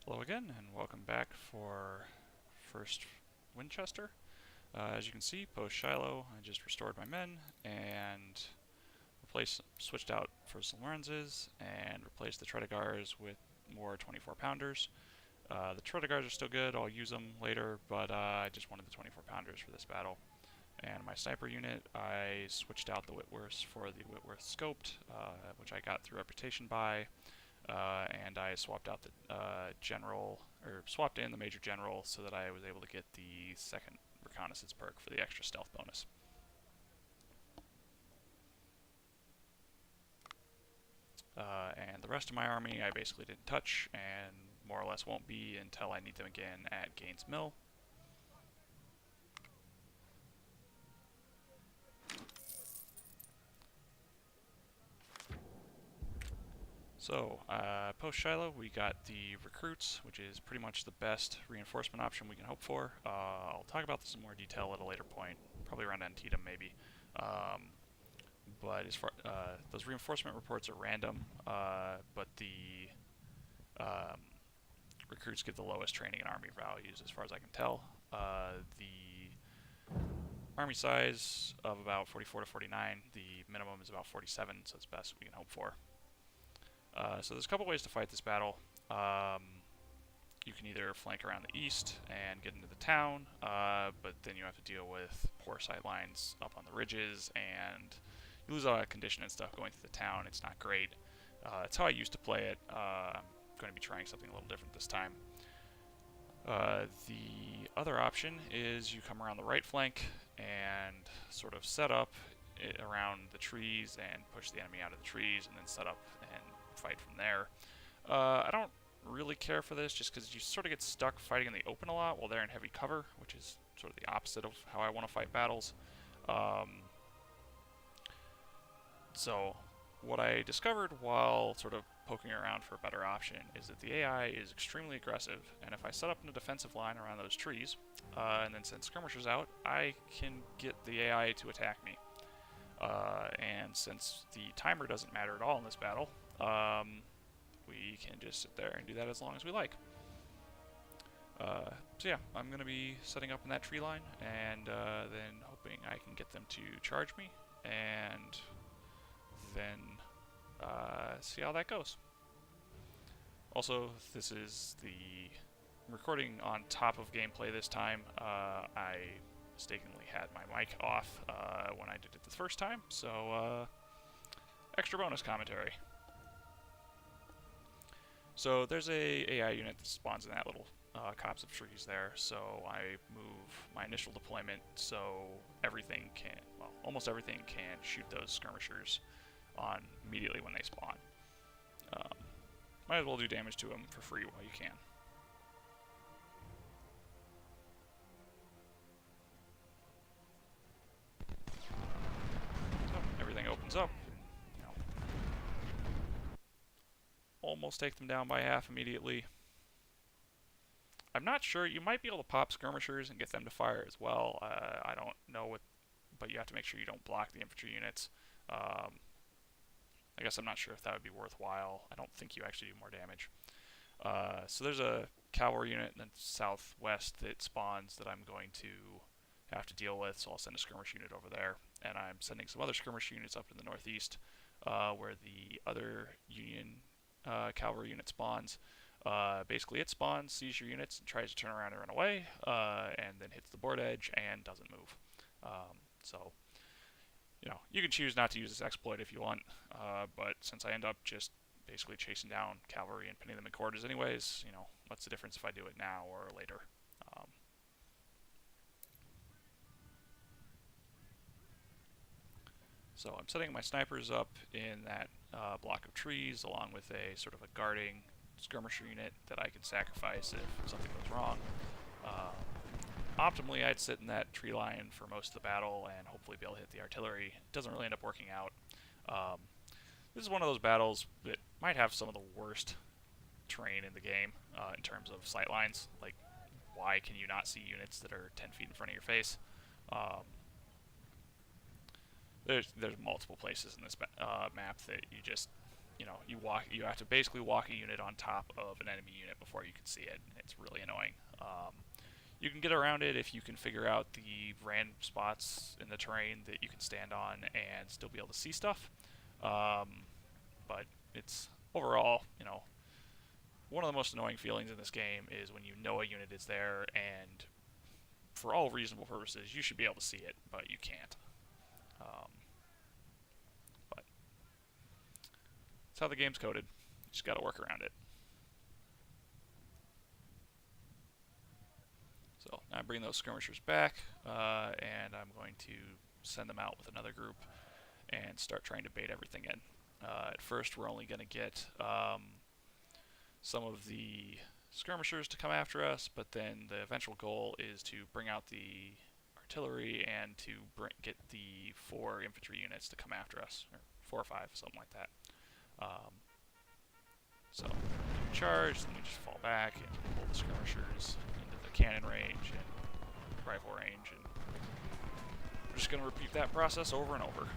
Hello again, and welcome back for first Winchester. As you can see, post Shiloh, I just restored my men and switched out first Lorenzes and replaced the Tredegars with more 24 pounders. The Tredegars are still good, I'll use them later, but I just wanted the 24 pounders for this battle. And my sniper unit, I switched out the Whitworths for the Whitworth Scoped, which I got through reputation by. And I swapped out the swapped in the Major General so that I was able to get the second reconnaissance perk for the extra stealth bonus. And the rest of my army I basically didn't touch, and more or less won't be until I need them again at Gaines Mill. So, post Shiloh, we got the recruits, which is pretty much the best reinforcement option we can hope for. I'll talk about this in more detail at a later point, probably around Antietam maybe. But as far those reinforcement reports are random, but the um, recruits get the lowest training and army values as far as I can tell. The army size of about 44 to 49. The minimum is about 47, so it's best we can hope for. So there's a couple ways to fight this battle. You can either flank around the east and get into the town, but then you have to deal with poor sight lines up on the ridges, and you lose a lot of condition and stuff going through the town. It's not great. It's how I used to play it. I'm going to be trying something a little different this time. The other option is you come around the right flank and sort of set up around the trees and push the enemy out of the trees, and then set up and fight from there. I don't really care for this just because you sort of get stuck fighting in the open a lot while they're in heavy cover, which is sort of the opposite of how I want to fight battles. So what I discovered while sort of poking around for a better option is that the AI is extremely aggressive, and if I set up in a defensive line around those trees and then send skirmishers out, I can get the AI to attack me. And since the timer doesn't matter at all in this battle, we can just sit there and do that as long as we like. So yeah, I'm going to be setting up in that tree line, and then hoping I can get them to charge me, and then see how that goes. Also, this is the recording on top of gameplay this time. I mistakenly had my mic off when I did it the first time, so extra bonus commentary. So there's a AI unit that spawns in that little copse of trees there, so I move my initial deployment so everything can, well, almost everything can shoot those skirmishers on immediately when they spawn. Might as well do damage to them for free while you can. So everything opens up. You know, almost take them down by half immediately. I'm not sure. You might be able to pop skirmishers and get them to fire as well. I don't know what, but you have to make sure you don't block the infantry units. I guess I'm not sure if that would be worthwhile. I don't think you actually do more damage. So there's a cavalry unit in the southwest that spawns that I'm going to have to deal with, so I'll send a skirmish unit over there. And I'm sending some other skirmish units up in the northeast where the other Union cavalry unit spawns. Basically, it spawns, sees your units, and tries to turn around and run away, and then hits the board edge and doesn't move. So you can choose not to use this exploit if you want, but since I end up just basically chasing down cavalry and pinning them in quarters anyways, what's the difference if I do it now or later? So I'm setting my snipers up in that block of trees along with a sort of a guarding skirmisher unit that I can sacrifice if something goes wrong. Optimally, I'd sit in that tree line for most of the battle and hopefully be able to hit the artillery. It doesn't really end up working out. This is one of those battles that might have some of the worst terrain in the game in terms of sight lines. Like, why can you not see units that are 10 feet in front of your face? There's multiple places in this map that you just you have to basically walk a unit on top of an enemy unit before you can see it. It's really annoying. You can get around it if you can figure out the random spots in the terrain that you can stand on and still be able to see stuff. But it's overall, one of the most annoying feelings in this game is when you know a unit is there and for all reasonable purposes you should be able to see it, but you can't. But that's how the game's coded. You just got to work around it. So now I'm bringing those skirmishers back, and I'm going to send them out with another group and start trying to bait everything in. At first we're only going to get some of the skirmishers to come after us, but then the eventual goal is to bring out the artillery and to get the 4 infantry units to come after us, or 4 or 5, something like that. So charge, then we just fall back and pull the skirmishers into the cannon range and rifle range, and we're just going to repeat that process over and over.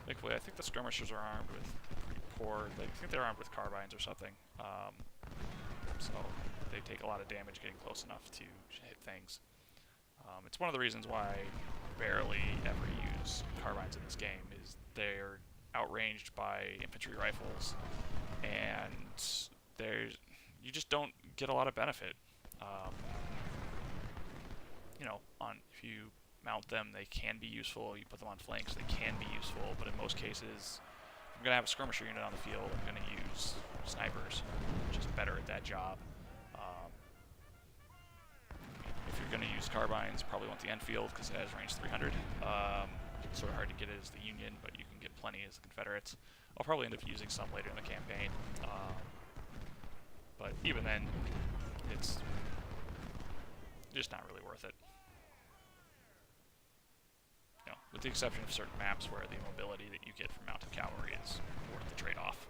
Thankfully, I think the skirmishers are armed with pretty poor. I think they're armed with carbines or something, so they take a lot of damage getting close enough to hit things. It's one of the reasons why I barely ever use carbines in this game, is they're outranged by infantry rifles, and you just don't get a lot of benefit. If you mount them, they can be useful. You put them on flanks, they can be useful, but in most cases, if I'm going to have a skirmisher unit on the field, I'm going to use snipers, just better at that job. If you're going to use carbines, probably want the Enfield because it has range 300. It's sort of hard to get it as the Union, but you can get plenty as the Confederates. I'll probably end up using some later in the campaign, but even then, it's just not really worth it. With the exception of certain maps where the mobility that you get from mounted cavalry is worth the trade-off.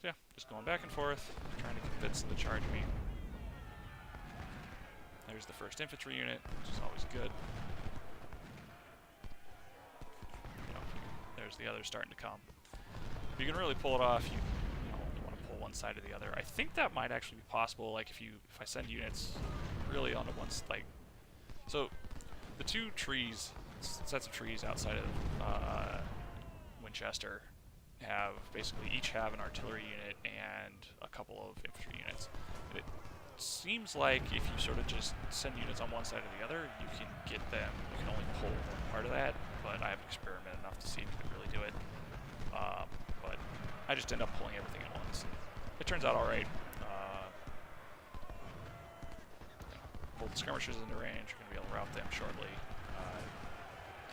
So yeah, just going back and forth, trying to convince them to charge me. There's the 1st infantry unit, which is always good. There's the others starting to come. If you can really pull it off, you want to pull one side or the other. I think that might actually be possible. Like if I send units really onto one so the 2 sets of trees outside of Winchester each have an artillery unit and a couple of infantry units. And it seems like if you sort of just send units on one side or the other, you can get them. You can only pull part of that, but I haven't experimented enough to see if you can really do it. But I just end up pulling everything at once. It turns out all right. Pull the skirmishers into range. We're going to be able to route them shortly.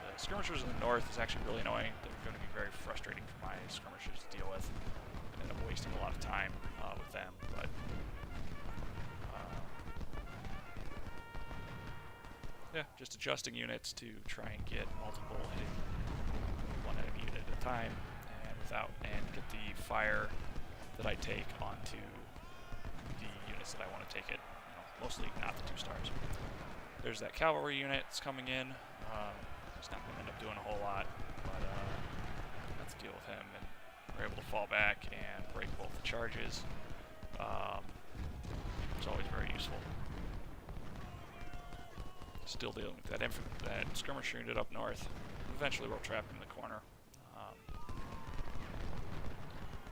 The skirmishers in the north is actually really annoying. They're going to be very frustrating for my skirmishers to deal with. I end up wasting a lot of time with them, but yeah, just adjusting units to try and get multiple hitting one enemy unit at a time, and get the fire that I take onto the units that I want to take it. Mostly not the 2 stars. There's that cavalry unit that's coming in. He's not going to end up doing a whole lot, but let's deal with him. And we're able to fall back and break both the charges. It's always very useful. Still dealing with that skirmisher unit up north. Eventually we'll trap him in the corner.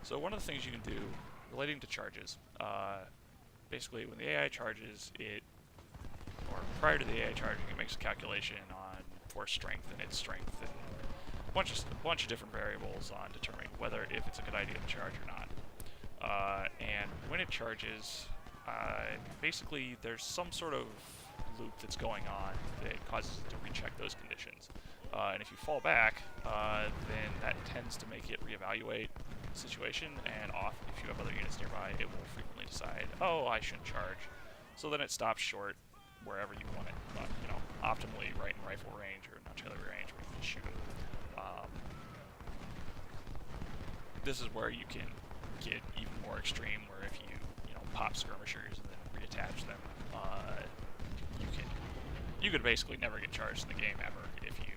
So one of the things you can do relating to charges, basically, when the AI charges, or prior to the AI charging, it makes a calculation on force strength and its strength, and a bunch of different variables on determining if it's a good idea to charge or not. And when it charges, basically there's some sort of loop that's going on that causes it to recheck those conditions. And if you fall back, then that tends to make it reevaluate the situation, and if you have other units nearby, it will frequently decide, oh, I shouldn't charge. So then it stops short wherever you want it, but optimally right in rifle range or artillery range where you can shoot them. This is where you can get even more extreme, where if you pop skirmishers and then reattach them, you could basically never get charged in the game ever if you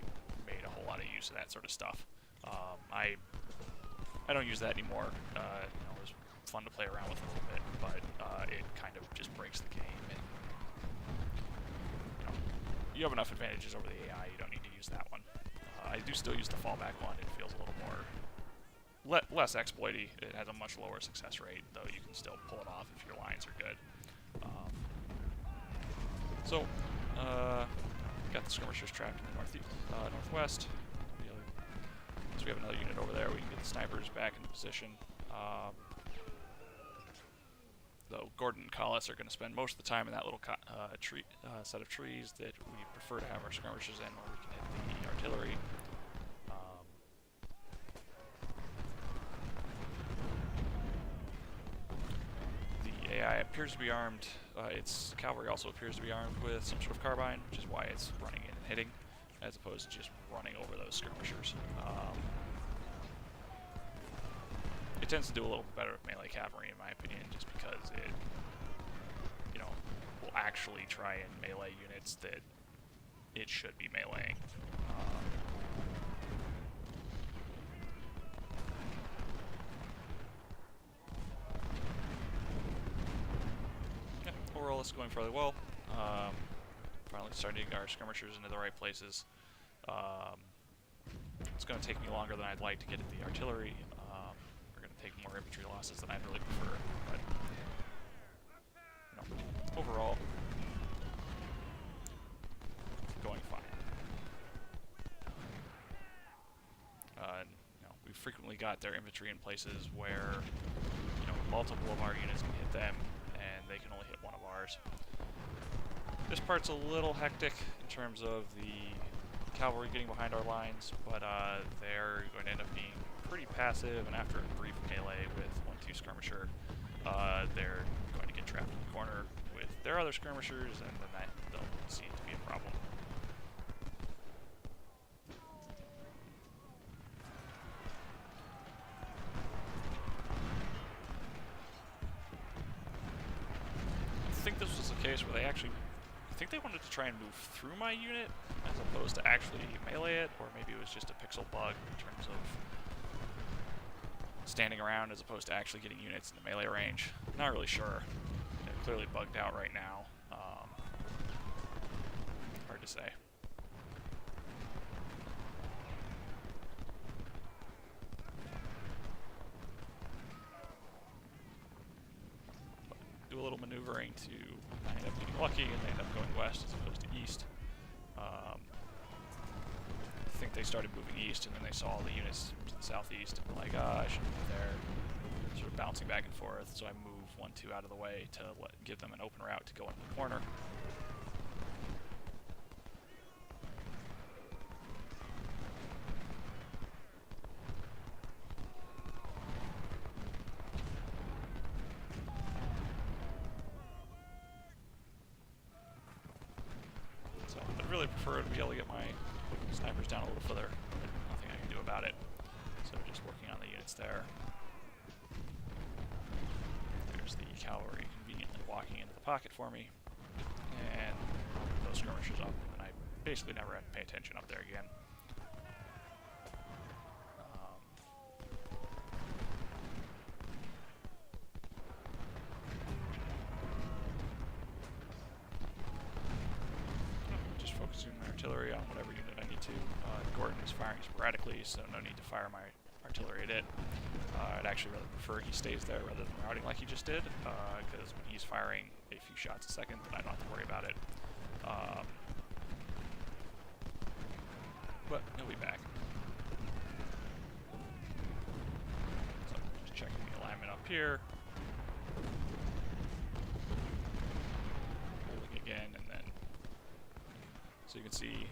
made a whole lot of use of that sort of stuff. I don't use that anymore. It was fun to play around with a little bit, but it kind of just breaks the game. And you have enough advantages over the AI. You don't need to use that one. I do still use the fallback one. It feels a little more less exploity. It has a much lower success rate, though you can still pull it off if your lines are good. Got the skirmishers trapped in the northwest. So we have another unit over there. We can get the snipers back into position. Though Gordon and Collis are going to spend most of the time in that little set of trees that we prefer to have our skirmishers in, where we can hit the artillery. The AI appears to be armed. Its cavalry also appears to be armed with some sort of carbine, which is why it's running in and hitting, as opposed to just running over those skirmishers. It tends to do a little bit better with melee cavalry, in my opinion, just because it, will actually try and melee units that it should be meleeing. Overall, this is going fairly well. Finally starting to get our skirmishers into the right places. It's going to take me longer than I'd like to get at the artillery. We're going to take more infantry losses than I'd really prefer, but overall, going fine. We've frequently got their infantry in places where multiple of our units can hit them, and they can only hit one of ours. This part's a little hectic in terms of the cavalry getting behind our lines, but they're going to end up being pretty passive, and after a brief melee with 1-2 skirmisher, they're going to get trapped in the corner with their other skirmishers, and then that don't seem to be a problem. I think this was the case where I think they wanted to try and move through my unit as opposed to actually melee it, or maybe it was just a pixel bug in terms of standing around as opposed to actually getting units in the melee range. Not really sure. They're clearly bugged out right now. Hard to say. Do a little maneuvering to end up getting lucky, and they end up going west as opposed to east. I think they started moving east, and then they saw all the units to the southeast, and were like, I shouldn't be there. Sort of bouncing back and forth, so I move 1-2 out of the way to give them an open route to go into the corner. Really prefer to be able to get my snipers down a little further, but nothing I can do about it. So just working on the units there. There's the cavalry conveniently walking into the pocket for me, and those skirmishers up, and I basically never had to pay attention up there again. Artillery on whatever unit I need to. Gordon is firing sporadically, so no need to fire my artillery at it. I'd actually rather prefer he stays there rather than routing like he just did, because when he's firing a few shots a second, then I don't have to worry about it. But he'll be back. So just checking the alignment up here. Holding again, and then so you can see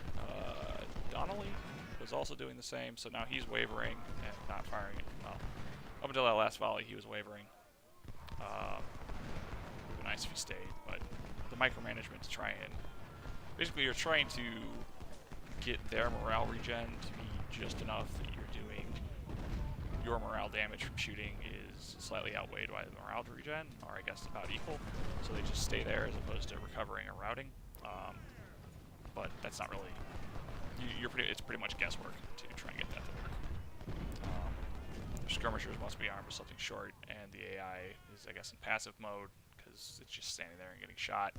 Donnelly was also doing the same, so now he's wavering and not firing it. Well, up until that last volley, he was wavering. It would be nice if he stayed, but the micromanagement to try and... Basically, you're trying to get their morale regen to be just enough that you're doing... Your morale damage from shooting is slightly outweighed by the morale regen, or I guess about equal. So they just stay there as opposed to recovering or routing. but that's not really. It's pretty much guesswork to try and get that to work. Skirmishers must be armed with something short, and the AI is, I guess, in passive mode because it's just standing there and getting shot.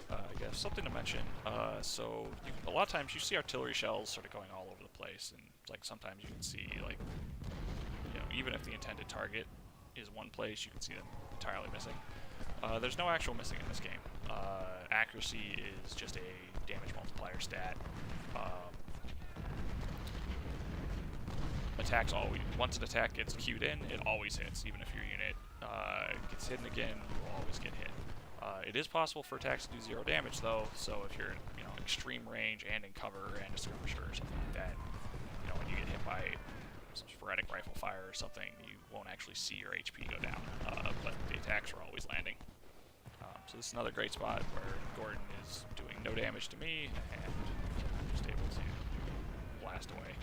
I guess something to mention. So a lot of times you see artillery shells sort of going all over the place, and like sometimes you can see like, even if the intended target is one place, you can see them entirely missing. There's no actual missing in this game. Accuracy is just a damage multiplier stat. Attacks always, once an attack gets queued in, it always hits, even if your unit gets hidden again, you will always get hit. It is possible for attacks to do 0 damage though, so if you're in extreme range and in cover and a skirmisher or something like that, when you get hit by some sporadic rifle fire or something, you won't actually see your HP go down, but the attacks are always landing. So this is another great spot where Gordon is doing no damage to me, and I'm just able to blast away.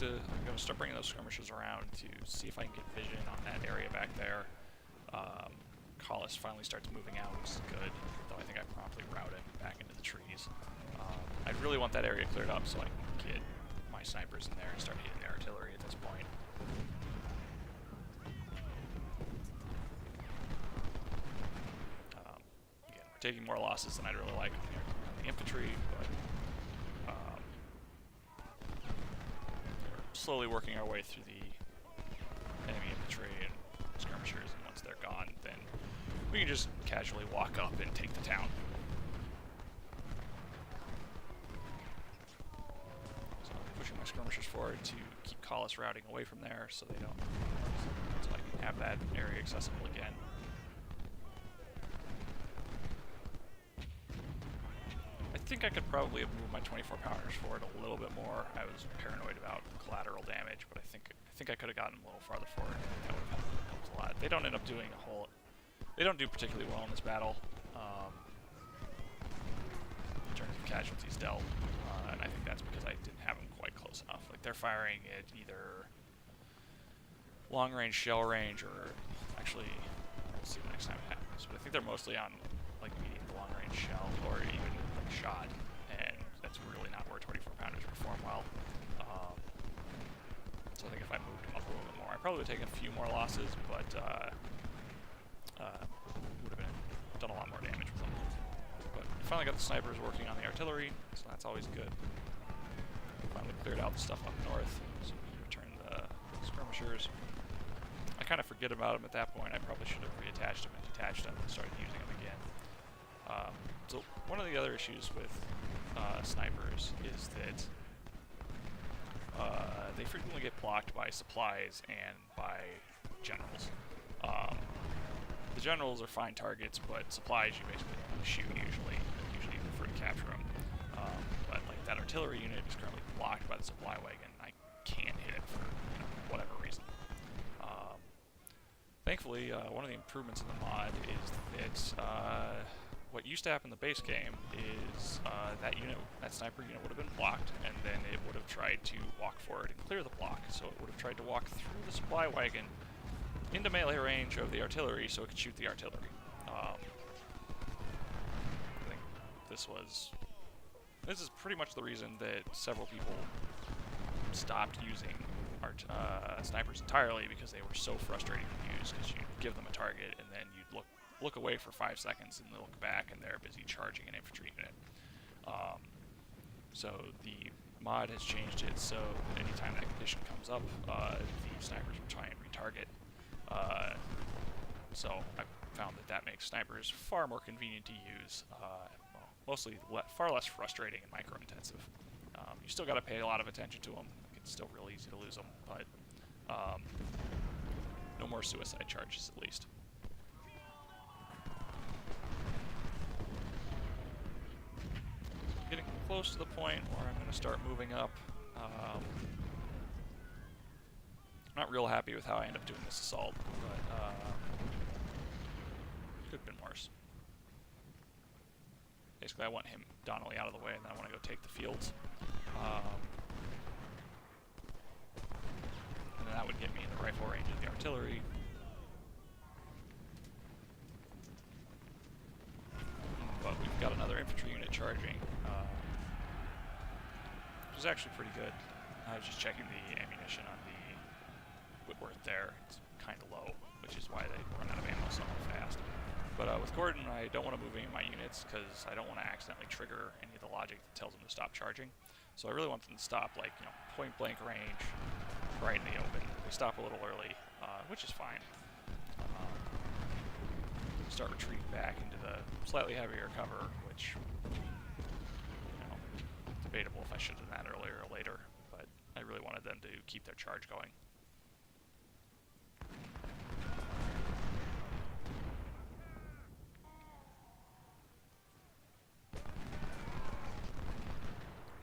I'm going to start bringing those skirmishers around to see if I can get vision on that area back there. Collis finally starts moving out, which is good, though I think I promptly route him back into the trees. I really want that area cleared up so I can get my snipers in there and start hitting the artillery at this point. Again, we're taking more losses than I'd really like on the infantry, but slowly working our way through the enemy infantry and skirmishers, and once they're gone, then we can just casually walk up and take the town. So I'm pushing my skirmishers forward to keep Collis routing away from there so they don't, so I can have that area accessible again. I think I could probably have moved my 24-pounders forward a little bit more. I was paranoid about collateral damage, but I think I could have gotten them a little farther forward. That would have helped a lot. They don't end up doing a whole. They don't do particularly well in this battle in terms of casualties dealt, and I think that's because I didn't have them quite close enough. Like they're firing at either long-range shell range, or actually, we'll see the next time it happens. But I think they're mostly on like medium to long-range shell, or even shot, and that's really not where 24-pounders perform well. So I think if I moved them up a little bit more, I probably would have taken a few more losses, but would have done a lot more damage with them. But we finally got the snipers working on the artillery, so that's always good. Finally cleared out the stuff up north, so we can return the skirmishers. I kind of forget about them at that point. I probably should have reattached them and detached them and started using them again. So one of the other issues with snipers is that they frequently get blocked by supplies and by generals. The generals are fine targets, but supplies you basically shoot usually. Usually you prefer to capture them. But like that artillery unit is currently blocked by the supply wagon. I can't hit it for whatever reason. Thankfully, one of the improvements in the mod is that what used to happen in the base game is that sniper unit would have been blocked, and then it would have tried to walk forward and clear the block. So it would have tried to walk through the supply wagon into melee range of the artillery so it could shoot the artillery. I think this is pretty much the reason that several people stopped using snipers entirely, because they were so frustrating to use, because you'd give them a target and then you'd look away for 5 seconds and they look back and they're busy charging an infantry unit. So the mod has changed it so that anytime that condition comes up, the snipers will try and retarget. So I found that makes snipers far more convenient to use, mostly far less frustrating and micro-intensive. You still got to pay a lot of attention to them. It's still real easy to lose them, but no more suicide charges at least. Getting close to the point where I'm going to start moving up. not real happy with how I end up doing this assault, but could have been worse. Basically, I want him, Donnelly, out of the way, and then I want to go take the fields. And then that would get me in the rifle range of the artillery. But we've got another infantry unit charging, which is actually pretty good. I was just checking the ammunition on the Whitworth there. It's kind of low, which is why they run out of ammo so fast. But with Gordon, I don't want to move any of my units because I don't want to accidentally trigger any of the logic that tells them to stop charging. So I really want them to stop, like, you know, point blank range, right in the open. They stop a little early, which is fine. Start retreating back into the slightly heavier cover, which, you know, debatable if I should have done that earlier or later, but I really wanted them to keep their charge going.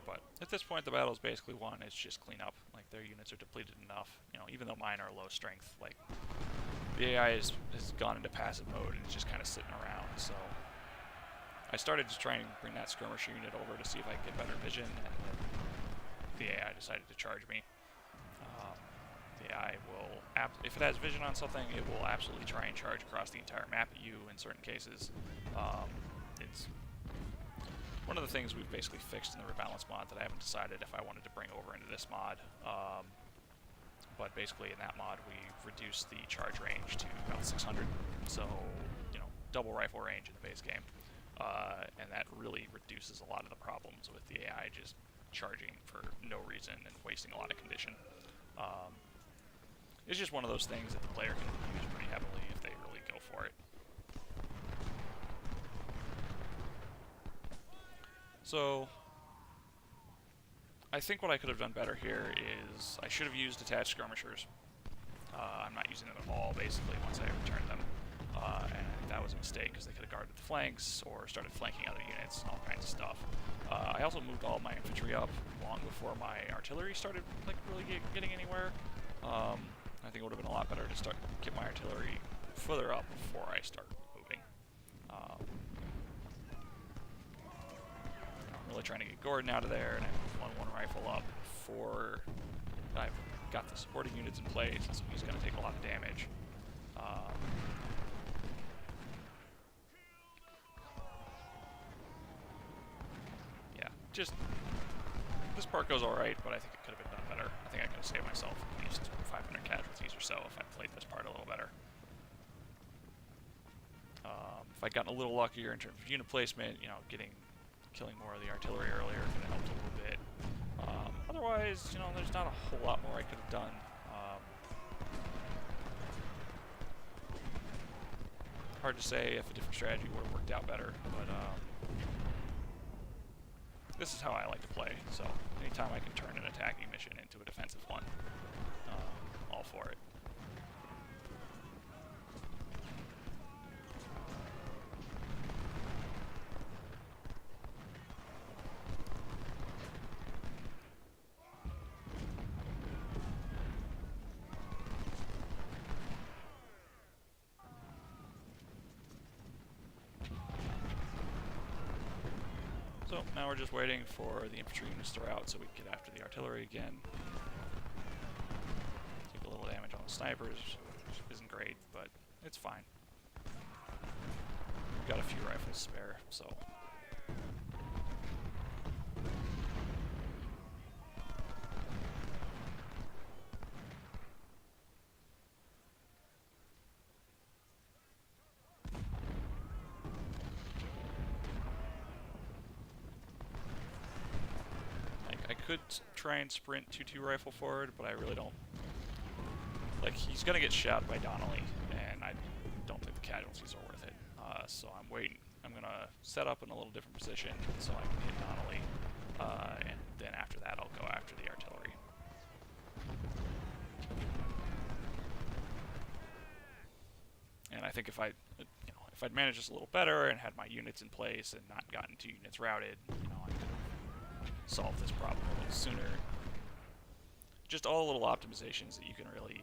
But at this point, the battle is basically won. It's just clean up. Like, their units are depleted enough. You know, even though mine are low strength, like, the AI has gone into passive mode and is just kind of sitting around, so I started to try and bring that skirmisher unit over to see if I could get better vision, and the AI decided to charge me. The AI will, if it has vision on something, it will absolutely try and charge across the entire map at you in certain cases. It's one of the things we've basically fixed in the rebalance mod that I haven't decided if I wanted to bring over into this mod. But basically in that mod we reduced the charge range to about 600, so, you know, double rifle range in the base game, and that really reduces a lot of the problems with the AI just charging for no reason and wasting a lot of condition. It's just one of those things that the player can use pretty heavily if they really go for it. So I think what I could have done better here is I should have used attached skirmishers. I'm not using them at all, basically, once I returned them. And that was a mistake, because they could have guarded the flanks or started flanking other units and all kinds of stuff. I also moved all of my infantry up long before my artillery started, like, really getting anywhere. I think it would have been a lot better to get my artillery further up before I start moving. I'm really trying to get Gordon out of there, and I moved one rifle up before I've got the supporting units in place, so he's going to take a lot of damage. Yeah, just this part goes alright, but I think it could have been done better. I think I could have saved myself at least 500 casualties or so if I played this part a little better. If I'd gotten a little luckier in terms of unit placement, you know, killing more of the artillery earlier could have helped a little bit. Otherwise, you know, there's not a whole lot more I could have done. Hard to say if a different strategy would have worked out better, but this is how I like to play, so anytime I can turn an attacking mission into a defensive one, all for it. So now we're just waiting for the infantry units to rout so we can get after the artillery again. Take a little damage on the snipers, which isn't great, but it's fine. We've got a few rifles spare, so. I could try and sprint 2-2 rifle forward, but I really don't. Like, he's gonna get shot by Donnelly, and I don't think the casualties are worth it. So I'm waiting. I'm gonna set up in a little different position so I can hit Donnelly, and then after that I'll go after the artillery. And I think if I'd managed this a little better and had my units in place and not gotten 2 units routed, you know, I could have solved this problem a little sooner. just all little optimizations that you can really,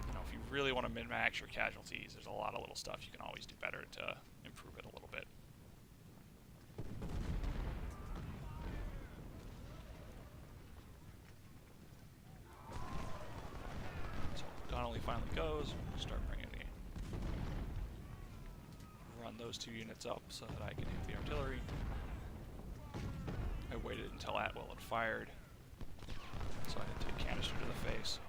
if you really want to min-max your casualties, there's a lot of little stuff you can always do better to improve it a little bit. So Donnelly finally goes. Start bringing run those 2 units up so that I can hit the artillery. I waited until Atwell had fired, so I didn't take canister to the face.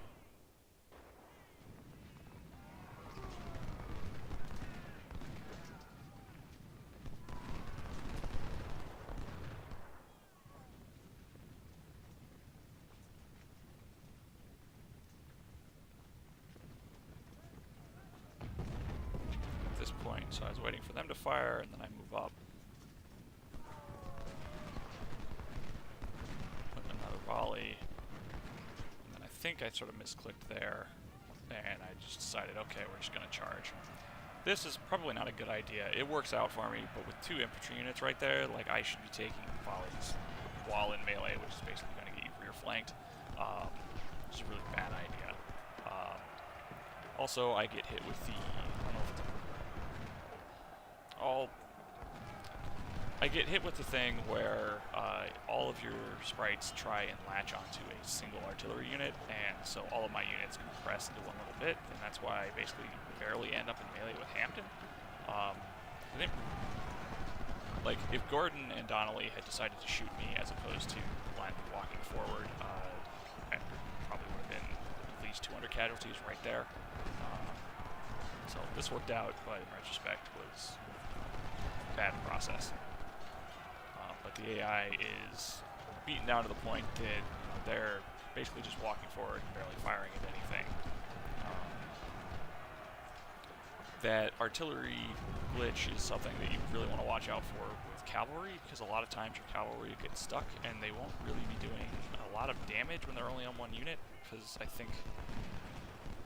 At this point, so I was waiting for them to fire, and then I move up. Put another volley. And then I think I sort of misclicked there, and I just decided, okay, we're just going to charge. This is probably not a good idea. It works out for me, but with 2 infantry units right there, like, I should be taking volleys while in melee, which is basically going to get you rear flanked. It's a really bad idea. Also, I get hit with the, I get hit with the thing where all of your sprites try and latch onto a single artillery unit, and so all of my units compress into one little bit, and that's why I basically barely end up in melee with Hampton. I think, like, if Gordon and Donnelly had decided to shoot me as opposed to blindly walking forward, I probably would have been at least 200 casualties right there. So this worked out, but in retrospect was a bad process. But the AI is beaten down to the point that they're basically just walking forward and barely firing at anything. That artillery glitch is something that you really want to watch out for with cavalry, because a lot of times your cavalry gets stuck and they won't really be doing a lot of damage when they're only on 1 unit, because I think,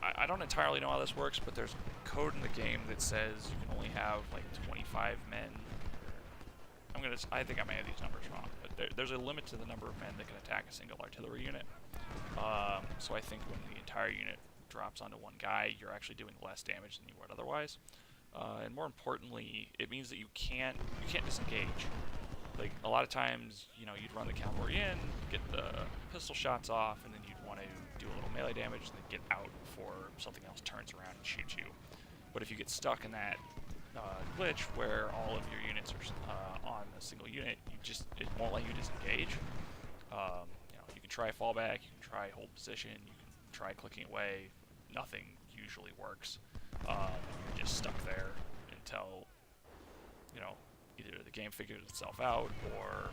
I don't entirely know how this works, but there's code in the game that says you can only have like 25 men. I think I may have these numbers wrong, but there's a limit to the number of men that can attack a single artillery unit. So I think when the entire unit drops onto 1 guy, you're actually doing less damage than you would otherwise. And more importantly, it means that you can't disengage. Like, a lot of times, you'd run the cavalry in, get the pistol shots off, and then you'd want to do a little melee damage, and then get out before something else turns around and shoots you. But if you get stuck in that glitch where all of your units are on a single unit, it won't let you disengage. You can try fallback, you can try hold position, you can try clicking away. Nothing usually works. You're just stuck there until either the game figures itself out, or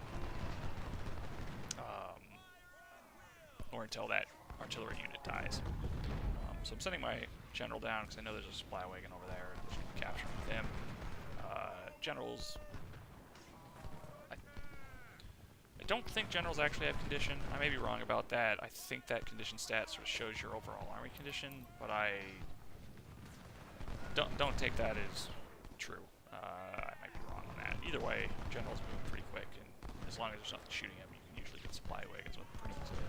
until that artillery unit dies. So I'm sending my general down because I know there's a supply wagon over there, and I'm just going to capture with him. Generals, I don't think generals actually have condition. I may be wrong about that. I think that condition stat sort of shows your overall army condition, but I don't take that as true. I might be wrong on that. Either way, generals move pretty quick, and as long as there's nothing shooting them, you can usually get supply wagons with them pretty easily.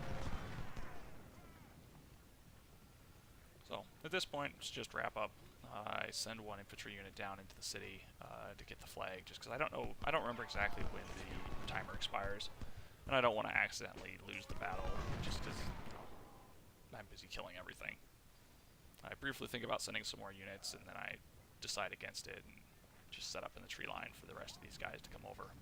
So at this point, let's just wrap up. I send 1 infantry unit down into the city to get the flag, just because I don't remember exactly when the timer expires, and I don't want to accidentally lose the battle just because I'm busy killing everything. I briefly think about sending some more units, and then I decide against it and just set up in the tree line for the rest of these guys to come over.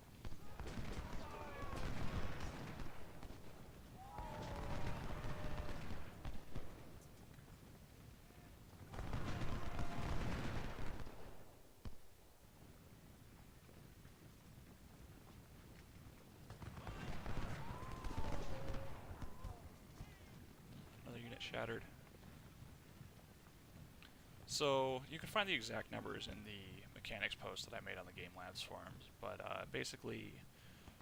Shattered. So you can find the exact numbers in the mechanics post that I made on the Game Labs forums, but basically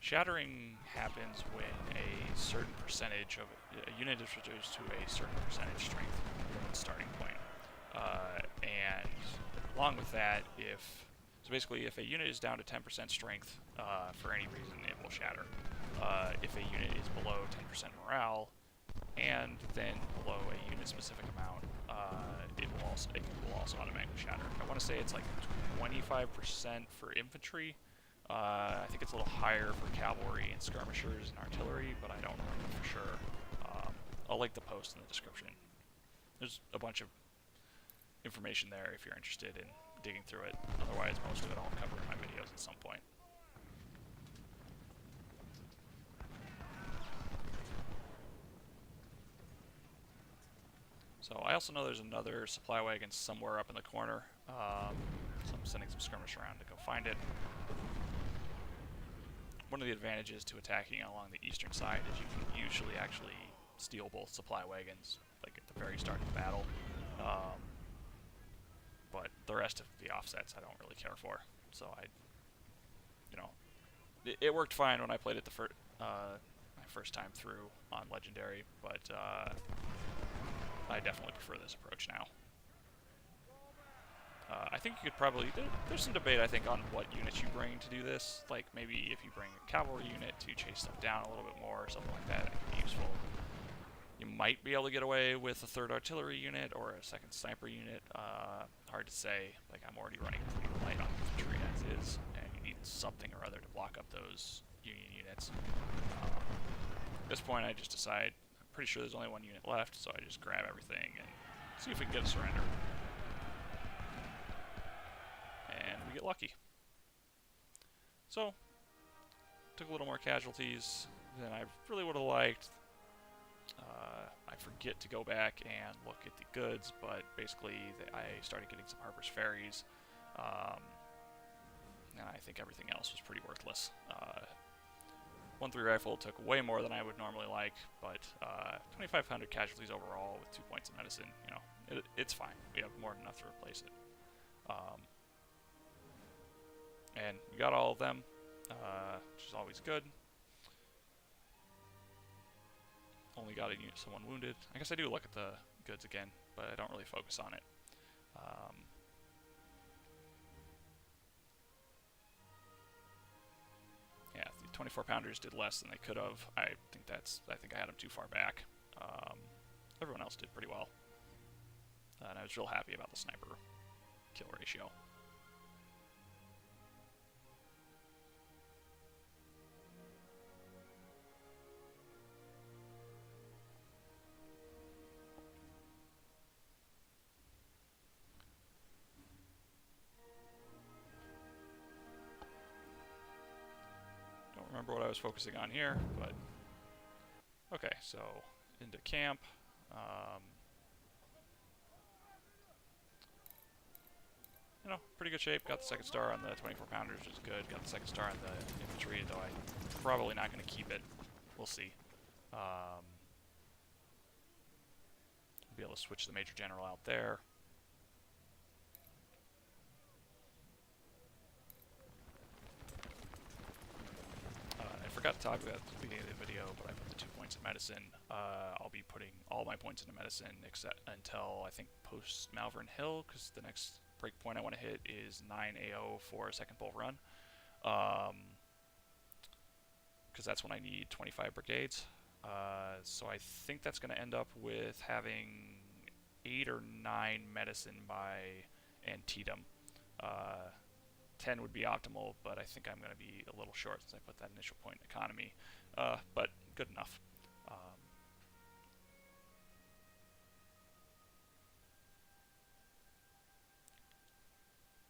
shattering happens when a certain percentage of a unit is reduced to a certain percentage strength from its starting point. And along with that, if a unit is down to 10% strength for any reason, it will shatter. If a unit is below 10% morale, and then below a unit-specific amount, it will also automatically shatter. I want to say it's like 25% for infantry. I think it's a little higher for cavalry and skirmishers and artillery, but I don't remember for sure. I'll link the post in the description. There's a bunch of information there if you're interested in digging through it. Otherwise, most of it I'll cover in my videos at some point. So I also know there's another supply wagon somewhere up in the corner, so I'm sending some skirmish around to go find it. One of the advantages to attacking along the eastern side is you can usually actually steal both supply wagons, like at the very start of the battle. But the rest of the offsets I don't really care for. So it worked fine when I played it my first time through on Legendary, but I definitely prefer this approach now. I think you could probably, there's some debate I think on what units you bring to do this. Like maybe if you bring a cavalry unit to chase stuff down a little bit more or something like that, it could be useful. You might be able to get away with a third artillery unit or a second sniper unit. Hard to say. Like I'm already running pretty light on infantry as is, and you need something or other to block up those Union units. At this point I just decide, I'm pretty sure there's only one unit left, so I just grab everything and see if we can get a surrender. And we get lucky. So, took a little more casualties than I really would have liked. I forget to go back and look at the goods, but basically I started getting some Harper's Ferries, and I think everything else was pretty worthless. 1-3 rifle took way more than I would normally like, but 2,500 casualties overall with 2 points of medicine, you know, it's fine. We have more than enough to replace it. And we got all of them, which is always good. Only got someone wounded. I guess I do look at the goods again, but I don't really focus on it. Yeah, the 24 pounders did less than they could have. I think I had them too far back. Everyone else did pretty well, and I was real happy about the sniper kill ratio. Remember what I was focusing on here, but okay, so into camp. You know, pretty good shape. Got the second star on the 24 pounders, which is good. Got the second star on the infantry, though I'm probably not going to keep it. We'll see. Be able to switch the major general out there. I forgot to talk about at the beginning of the video, but I put the 2 points of medicine. I'll be putting all my points into medicine except until I think post Malvern Hill, because the next break point I want to hit is 9 AO for a second bull run. Because that's when I need 25 brigades. So I think that's going to end up with having 8 or 9 medicine by Antietam. 10 would be optimal, but I think I'm going to be a little short since I put that initial point in economy. But good enough.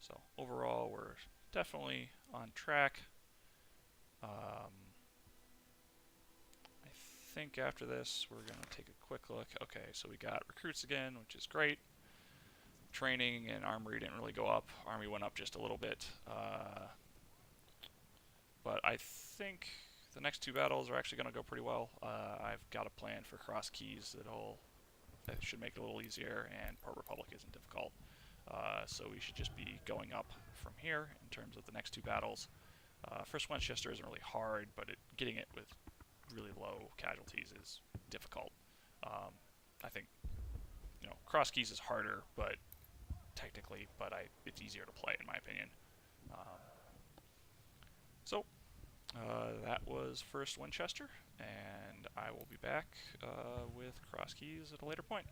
So overall, we're definitely on track. I think after this, we're going to take a quick look. Okay, so we got recruits again, which is great. Training and armory didn't really go up. Army went up just a little bit. But I think the next 2 battles are actually going to go pretty well. I've got a plan for Cross Keys that should make it a little easier, and Port Republic isn't difficult. So we should just be going up from here in terms of the next 2 battles. First Winchester isn't really hard, but getting it with really low casualties is difficult. I think, you know, Cross Keys is harder, but technically, but it's easier to play in my opinion. So that was first Winchester. and I will be back with cross keys at a later point.